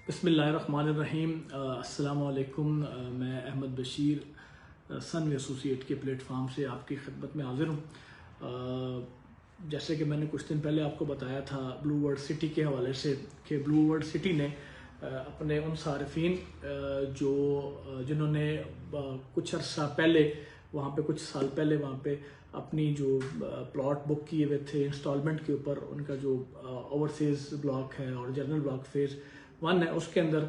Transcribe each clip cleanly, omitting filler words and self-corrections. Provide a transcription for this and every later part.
बिस्मिल्लाहिर्रहमानिर्रहीम। अस्सलामु अलैकुम। मैं अहमद बशीर सन एसोसिएट के प्लेटफार्म से आपकी खिदमत में हाजिर हूँ। जैसे कि मैंने कुछ दिन पहले आपको बताया था ब्लू वर्ल्ड सिटी के हवाले से कि ब्लू वर्ल्ड सिटी ने अपने उन सार्फिन जिन्होंने कुछ अर्सा पहले वहाँ पे कुछ साल पहले वहाँ पे अपनी जो प्लॉट बुक किए हुए थे इंस्टॉलमेंट के ऊपर, उनका जो ओवरसीज ब्लॉक है और जनरल ब्लॉक फेज़ 1 है उसके अंदर,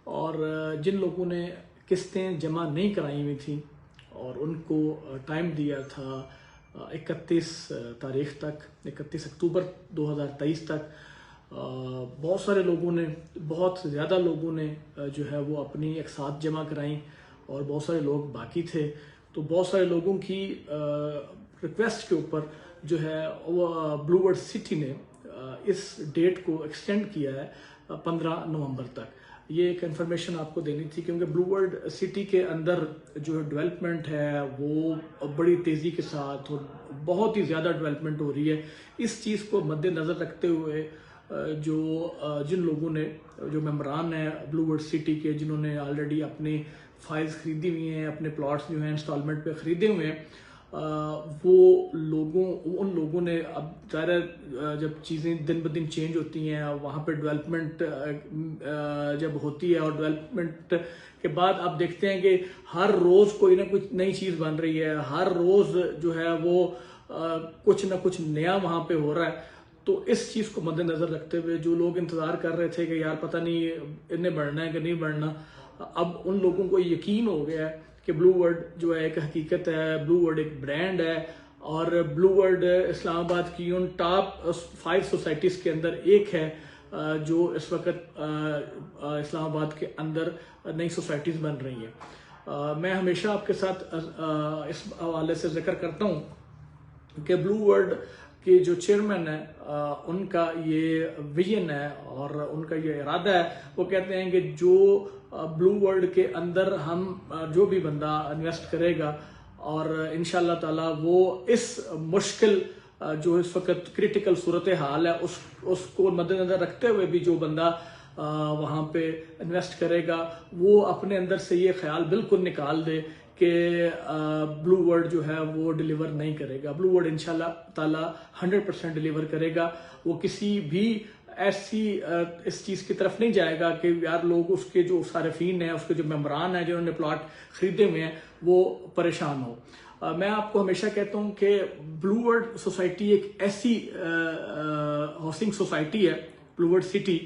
और जिन लोगों ने किस्तें जमा नहीं कराई हुई थी और उनको टाइम दिया था 31 तारीख तक, 31 अक्टूबर 2023 तक, बहुत सारे लोगों ने, बहुत ज़्यादा लोगों ने जो है वो अपनी एक साथ जमा कराई और बहुत सारे लोग बाकी थे। तो बहुत सारे लोगों की रिक्वेस्ट के ऊपर जो है वो ब्लू वर्ल्ड सिटी ने इस डेट को एक्सटेंड किया है 15 नवंबर तक। ये एक इन्फॉर्मेशन आपको देनी थी क्योंकि ब्लू वर्ल्ड सिटी के अंदर जो डेवलपमेंट है वो बड़ी तेज़ी के साथ और बहुत ही ज़्यादा डेवलपमेंट हो रही है। इस चीज़ को मद्देनज़र रखते हुए जिन लोगों ने, जो मेंबरान हैं ब्लू वर्ल्ड सिटी के, जिन्होंने ऑलरेडी अपनी फाइल्स खरीदी हुई हैं, अपने प्लॉट्स जो हैं इंस्टॉलमेंट पे ख़रीदे हुए हैं, उन लोगों ने, अब ज़ाहिर जब चीज़ें दिन ब दिन चेंज होती हैं, वहाँ पे डेवलपमेंट जब होती है और डेवलपमेंट के बाद आप देखते हैं कि हर रोज़ कोई ना कुछ नई चीज़ बन रही है, हर रोज़ जो है वो कुछ ना कुछ नया वहाँ पे हो रहा है। तो इस चीज़ को मद्देनज़र रखते हुए जो लोग इंतज़ार कर रहे थे कि यार पता नहीं इन्हें बढ़ना है कि नहीं बढ़ना, अब उन लोगों को यकीन हो गया है कि ब्लू वर्ल्ड जो है एक हकीकत है, ब्लू वर्ल्ड एक ब्रांड है और ब्लू वर्ल्ड इस्लामाबाद की उन टॉप 5 सोसाइटीज़ के अंदर एक है जो इस वक्त इस्लामाबाद के अंदर नई सोसाइटीज़ बन रही हैं। मैं हमेशा आपके साथ इस हवाले से जिक्र करता हूँ कि ब्लू वर्ल्ड के जो चेयरमैन है उनका ये विजन है और उनका ये इरादा है। वो कहते हैं कि जो ब्लू वर्ल्ड के अंदर हम जो भी बंदा इन्वेस्ट करेगा और इंशाल्लाह ताला वो इस मुश्किल जो इस वक्त क्रिटिकल सूरत हाल है उसको मद्देनजर रखते हुए भी जो बंदा वहाँ पे इन्वेस्ट करेगा वो अपने अंदर से ये ख्याल बिल्कुल निकाल दे कि ब्लू वर्ल्ड जो है वो डिलीवर नहीं करेगा। ब्लू वर्ल्ड इंशाल्लाह ताला 100% डिलीवर करेगा। वो किसी भी ऐसी इस चीज़ की तरफ नहीं जाएगा कि यार लोग उसके जो सार्फिन हैं, उसके जो मेंबरान हैं जिन्होंने प्लॉट खरीदे हुए हैं, वो परेशान हो। मैं आपको हमेशा कहता हूँ कि ब्लू वर्ल्ड सोसाइटी एक ऐसी हाउसिंग सोसाइटी है, ब्लू वर्ल्ड सिटी,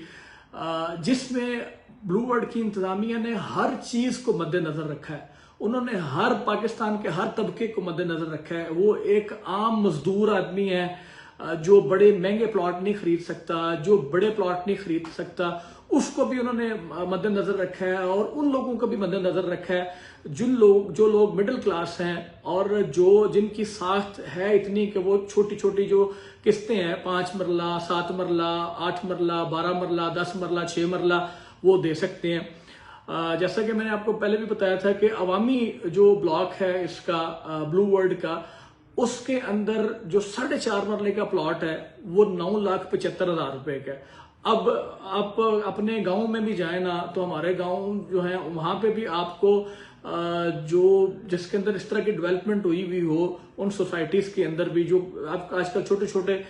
जिसमें ब्लू वर्ल्ड की इंतजामिया ने हर चीज़ को मद्देनजर रखा है। उन्होंने हर पाकिस्तान के हर तबके को मद्देनजर रखा है। वो एक आम मजदूर आदमी है जो बड़े महंगे प्लॉट नहीं खरीद सकता, जो बड़े प्लॉट नहीं खरीद सकता, उसको भी उन्होंने मद्देनजर रखा है और उन लोगों को भी मद्देनजर रखा है जो लोग मिडिल क्लास हैं और जिनकी साख्त है इतनी कि वो छोटी छोटी जो किस्तें हैं 5 मरला, 7 मरला, 8 मरला, 12 मरला, 10 मरला, 6 मरला वो दे सकते हैं। जैसा कि मैंने आपको पहले भी बताया था कि अवामी जो ब्लॉक है इसका ब्लू वर्ल्ड का, उसके अंदर जो 4.5 मरले का प्लॉट है वो 9,75,000 रुपए का है। अब आप अपने गांव में भी जाए ना तो हमारे गांव जो है वहां पे भी आपको जो जिसके अंदर इस तरह की डेवलपमेंट हुई हो उन सोसाइटीज के अंदर भी, जो आप आजकल छोटे छोटे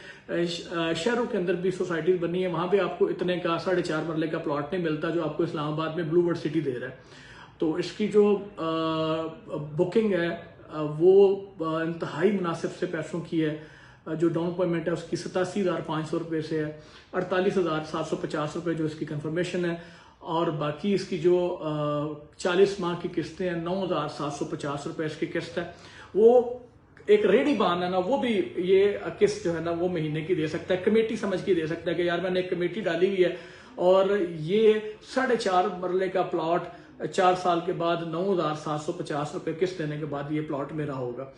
शहरों के अंदर भी सोसाइटीज बनी है, वहां पे आपको इतने का 4.5 मरले का प्लॉट नहीं मिलता जो आपको इस्लामाबाद में ब्लू वर्ल्ड सिटी दे रहा है। तो इसकी जो बुकिंग है वो इंतहाई मुनासिब से पैसों की है। जो डाउन पेमेंट है उसकी 87,500 रुपये से है, 48,750 रुपये जो इसकी कंफर्मेशन है, और बाकी इसकी जो 40 माह की किस्तें हैं 9,750 रुपये इसकी किस्त है। वो एक रेडी बान है ना, वो भी ये किस्त जो है ना वो महीने की दे सकता है, कमेटी समझ के दे सकता है कि यार मैंने एक कमेटी डाली हुई है और ये 4.5 मरले का प्लॉट 4 साल के बाद 9,750 रुपये किस्त देने के बाद ये प्लॉट मेरा होगा।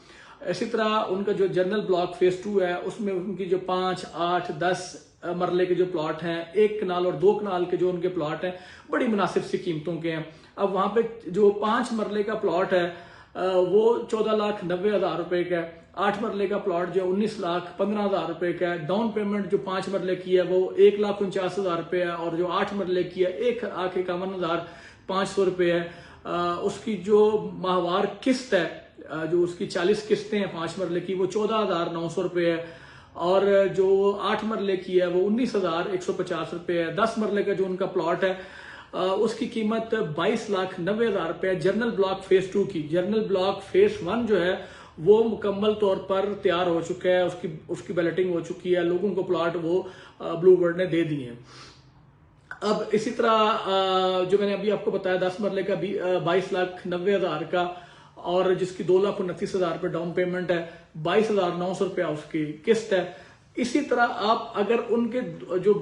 इसी तरह उनका जो जनरल ब्लॉक फेज 2 है उसमें उनकी जो 5, 8, 10 मरले के जो प्लॉट हैं, 1 कनाल और 2 कनाल के जो उनके प्लॉट हैं, बड़ी मुनासिब सी कीमतों के हैं। अब वहां पे जो 5 मरले का प्लॉट है वो 14,90,000 रुपए का है। 8 मरले का प्लॉट जो 19,15,000 रुपए का है। डाउन पेमेंट जो 5 मरले की है वो 1,49,000 रुपए है, और जो 8 मरले की है 1,51,500 रुपए है। उसकी जो माहवार किस्त है, जो उसकी 40 किस्तें हैं 5 मरले की, वो 14,900 रुपए है, और जो 8 मरले की है वो 19,150 रुपए है। 10 मरले का जो उनका प्लॉट है उसकी कीमत 22,90,000 रुपए है। जर्नल ब्लॉक फेज 2 की, जर्नल ब्लॉक फेज 1 जो है वो मुकम्मल तौर पर तैयार हो चुका है, उसकी बैलेटिंग हो चुकी है, लोगों को प्लॉट वो ब्लूबर्ड ने दे दिए हैं। अब इसी तरह जो मैंने अभी आपको बताया 10 मरले का 22,90,000 का, और जिसकी 2,29,000 रुपये डाउन पेमेंट है, 22,900 रुपया उसकी किस्त है। इसी तरह आप अगर उनके जो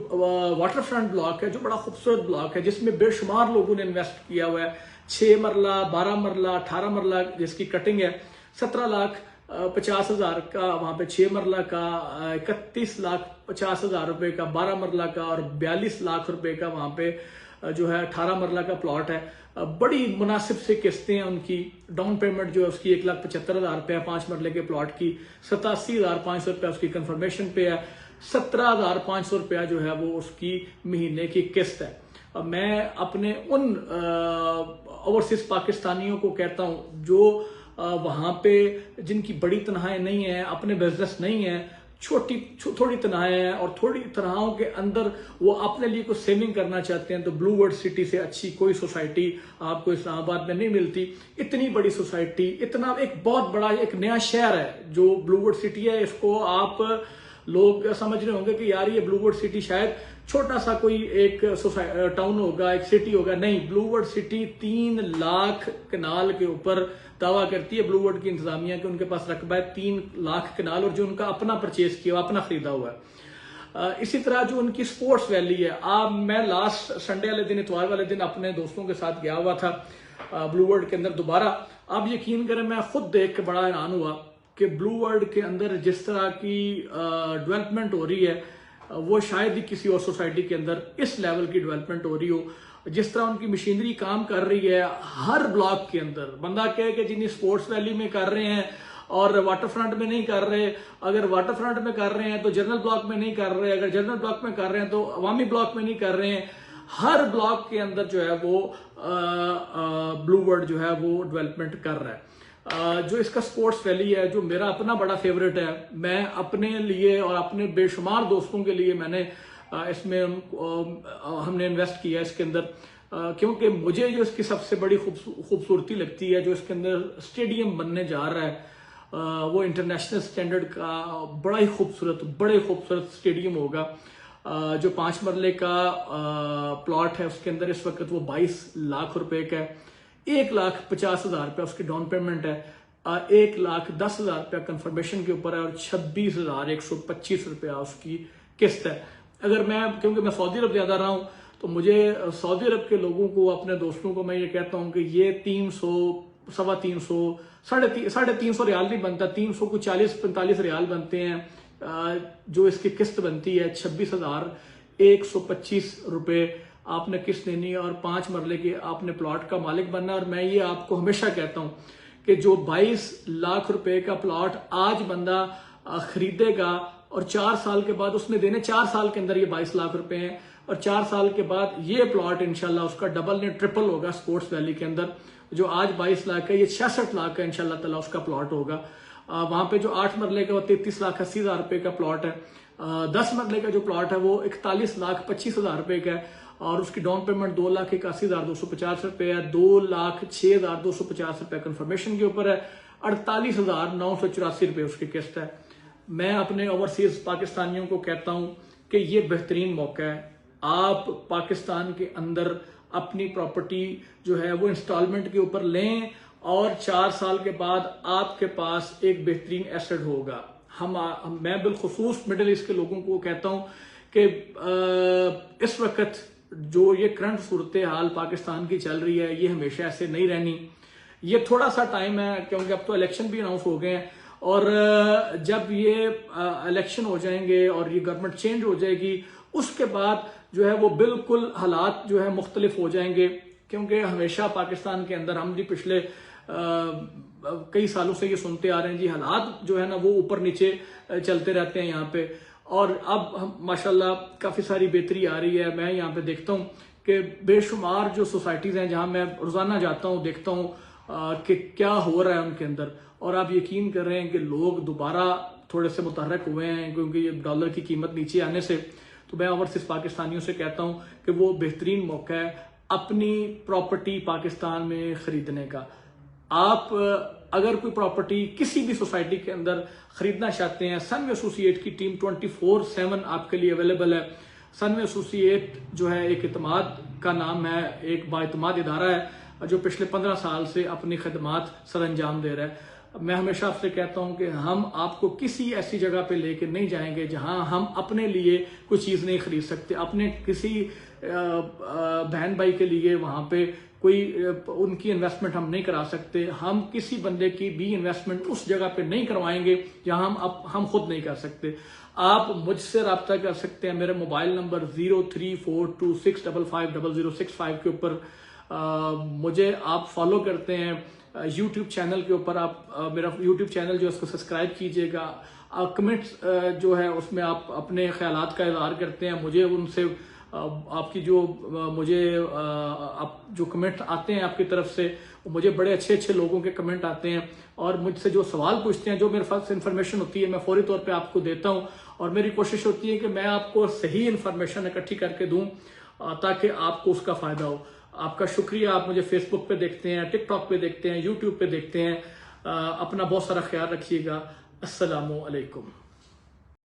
वाटर फ्रंट ब्लॉक है, जो बड़ा खूबसूरत ब्लॉक है जिसमें बेशुमार लोगों ने इन्वेस्ट किया हुआ है, 6 मरला, 12 मरला, 18 मरला जिसकी कटिंग है, 17,50,000 का वहां पे 6 मरला का, 31,50,000 रुपए का 12 मरला का, और 42 लाख रुपए का वहां पे जो है 18 मरला का प्लॉट है। बड़ी मुनासिब से किस्तें हैं उनकी। डाउन पेमेंट जो है उसकी 1,75,000 रुपया 5 मरले के प्लॉट की, 87,500 रुपया उसकी कंफर्मेशन पे है, 17,500 रुपया जो है वो उसकी महीने की किस्त है। मैं अपने उन ओवरसीज पाकिस्तानियों को कहता हूं जो वहां पे जिनकी बड़ी तनख्वाहें नहीं है, अपने बिजनेस नहीं है, थोड़ी तनख्वाहें हैं, और थोड़ी तनख्वाहों के अंदर वो अपने लिए कुछ सेविंग करना चाहते हैं, तो ब्लूबर्ड सिटी से अच्छी कोई सोसाइटी आपको इस्लामाबाद में नहीं मिलती। इतनी बड़ी सोसाइटी, इतना एक बहुत बड़ा एक नया शहर है जो ब्लूबर्ड सिटी है। इसको आप लोग समझ रहे होंगे कि यार ये ब्लूबर्ड सिटी शायद छोटा सा कोई एक टाउन होगा, एक सिटी होगा। नहीं, ब्लूबर्ड सिटी 3 लाख कनाल के ऊपर दावा करती है ब्लूबर्ड की इंतजामिया कि उनके पास रकबा है 3 लाख कनाल, और जो उनका अपना परचेज किया, अपना खरीदा हुआ है। इसी तरह जो उनकी स्पोर्ट्स वैली है, मैं लास्ट संडे वाले दिन, इतवार वाले दिन अपने दोस्तों के साथ गया हुआ था ब्लूबर्ड के अंदर दोबारा। आप यकीन करें, मैं खुद देख के बड़ा हैरान हुआ कि ब्लूबर्ड के अंदर जिस तरह की डेवलपमेंट हो रही है वो शायद ही किसी और सोसाइटी के अंदर इस लेवल की डेवलपमेंट हो रही हो। जिस तरह उनकी मशीनरी काम कर रही है हर ब्लॉक के अंदर, बंदा कहे कि जिन्हें स्पोर्ट्स वैली में कर रहे हैं और वाटर फ्रंट में नहीं कर रहे, अगर वाटर फ्रंट में कर रहे हैं तो जनरल ब्लॉक में नहीं कर रहे, अगर जनरल ब्लॉक में कर रहे हैं तो अवामी ब्लॉक में नहीं कर रहे हैं। हर ब्लॉक के अंदर जो है वो ब्लूबर्ड जो है वो डेवलपमेंट कर रहा है। जो इसका स्पोर्ट्स वैली है, जो मेरा अपना बड़ा फेवरेट है, मैं अपने लिए और अपने बेशुमार दोस्तों के लिए मैंने इसमें हमने इन्वेस्ट किया इसके अंदर, क्योंकि मुझे जो इसकी सबसे बड़ी खूबसूरती लगती है, जो इसके अंदर स्टेडियम बनने जा रहा है वो इंटरनेशनल स्टैंडर्ड का बड़े खूबसूरत स्टेडियम होगा। जो 5 मरले का प्लॉट है उसके अंदर इस वक्त वो 22 लाख रुपए का है, 1,50,000 रुपया उसकी डाउन पेमेंट है, 1,10,000 रुपया कंफर्मेशन के ऊपर है, और 26,125 रुपया उसकी किस्त है। अगर क्योंकि मैं सऊदी अरब ज्यादा रहा हूं, तो मुझे सऊदी अरब के लोगों को, अपने दोस्तों को मैं ये कहता हूं कि ये 300, 350, 350 रियाल नहीं बनता, 300 को 40-45 रियाल बनते हैं। जो इसकी किस्त बनती है 26,125 रुपए आपने किस्त देनी है, और 5 मरले के आपने प्लॉट का मालिक बनना है। और मैं ये आपको हमेशा कहता हूं कि जो 22 लाख रुपए का प्लॉट आज बंदा खरीदेगा और 4 साल के बाद उसने देने, 4 साल के अंदर ये 22 लाख रुपए हैं, और 4 साल के बाद ये प्लॉट इंशाल्लाह उसका डबल ने ट्रिपल होगा। स्पोर्ट्स वैली के अंदर जो आज 22 लाख है, ये 66 लाख का इंशाल्लाह ताला उसका प्लॉट होगा। वहां पे जो 8 मरले का 33,80,000 रुपए का प्लॉट है, 10 मरले का जो प्लॉट है वो 41,25,000 रुपए का है, और उसकी डाउन पेमेंट 2,81,250 रुपए है, 2,06,250 रुपए कंफर्मेशन के ऊपर है, 48,984 रुपए उसकी किस्त है। मैं अपने ओवरसीज पाकिस्तानियों को कहता हूं कि ये बेहतरीन मौका है, आप पाकिस्तान के अंदर अपनी प्रॉपर्टी जो है वो इंस्टॉलमेंट के ऊपर लें, और 4 साल के बाद आपके पास एक बेहतरीन एसेट होगा। मैं बिलखुसूस मिडिल ईस्ट के लोगों को कहता हूं कि इस वक्त जो ये करंट सूरत हाल पाकिस्तान की चल रही है, ये हमेशा ऐसे नहीं रहनी। ये थोड़ा सा टाइम है, क्योंकि अब तो इलेक्शन भी अनाउंस हो गए हैं, और जब ये इलेक्शन हो जाएंगे और ये गवर्नमेंट चेंज हो जाएगी, उसके बाद जो है वो बिल्कुल हालात जो है मुख्तलिफ हो जाएंगे। क्योंकि हमेशा पाकिस्तान के अंदर हम भी पिछले कई सालों से ये सुनते आ रहे हैं जी, हालात जो है ना वो ऊपर नीचे चलते रहते हैं यहाँ पे, और अब हम माशाल्लाह काफ़ी सारी बेहतरी आ रही है। मैं यहाँ पे देखता हूँ कि बेशुमार जो सोसाइटीज़ हैं जहाँ मैं रोज़ाना जाता हूँ, देखता हूँ कि क्या हो रहा है उनके अंदर, और आप यकीन कर रहे हैं कि लोग दोबारा थोड़े से मुतहरक हुए हैं, क्योंकि ये डॉलर की कीमत नीचे आने से। तो मैं ओवरसीज पाकिस्तानियों से कहता हूँ कि वो बेहतरीन मौका है अपनी प्रॉपर्टी पाकिस्तान में ख़रीदने का। आप अगर कोई प्रॉपर्टी किसी भी सोसाइटी के अंदर खरीदना चाहते हैं, सनवे एसोसिएट की टीम 24/7 आपके लिए अवेलेबल है। सनवे एसोसिएट जो है एक इतमाद का नाम है, एक बाइतमाद इदारा है जो पिछले 15 साल से अपनी खदमात सर अंजाम दे रहा है। मैं हमेशा आपसे कहता हूं कि हम आपको किसी ऐसी जगह पे लेके नहीं जाएंगे जहां हम अपने लिए कोई चीज़ नहीं खरीद सकते, अपने किसी बहन भाई के लिए वहां पे कोई उनकी इन्वेस्टमेंट हम नहीं करा सकते। हम किसी बंदे की भी इन्वेस्टमेंट उस जगह पे नहीं करवाएंगे जहां हम खुद नहीं कर सकते। आप मुझसे रब्ता कर सकते हैं, मेरे मोबाइल नंबर 0342655065 के ऊपर मुझे आप फॉलो करते हैं। यूट्यूब चैनल के ऊपर आप मेरा यूट्यूब चैनल जो है उसको सब्सक्राइब कीजिएगा। कमेंट्स जो है उसमें आप अपने ख्यालात का इज़हार करते हैं, मुझे उनसे आपकी जो मुझे आप जो कमेंट आते हैं आपकी तरफ से, मुझे बड़े अच्छे अच्छे लोगों के कमेंट आते हैं, और मुझसे जो सवाल पूछते हैं, जो मेरे पास इन्फॉर्मेशन होती है मैं फौरी तौर पे आपको देता हूं, और मेरी कोशिश होती है कि मैं आपको सही इन्फॉर्मेशन इकट्ठी करके दूं ताकि आपको उसका फ़ायदा हो। आपका शुक्रिया। आप मुझे फेसबुक पे देखते हैं, टिकटॉक पे देखते हैं, यूट्यूब पे देखते हैं। अपना बहुत सारा ख्याल रखिएगा। अस्सलामु अलैकुम।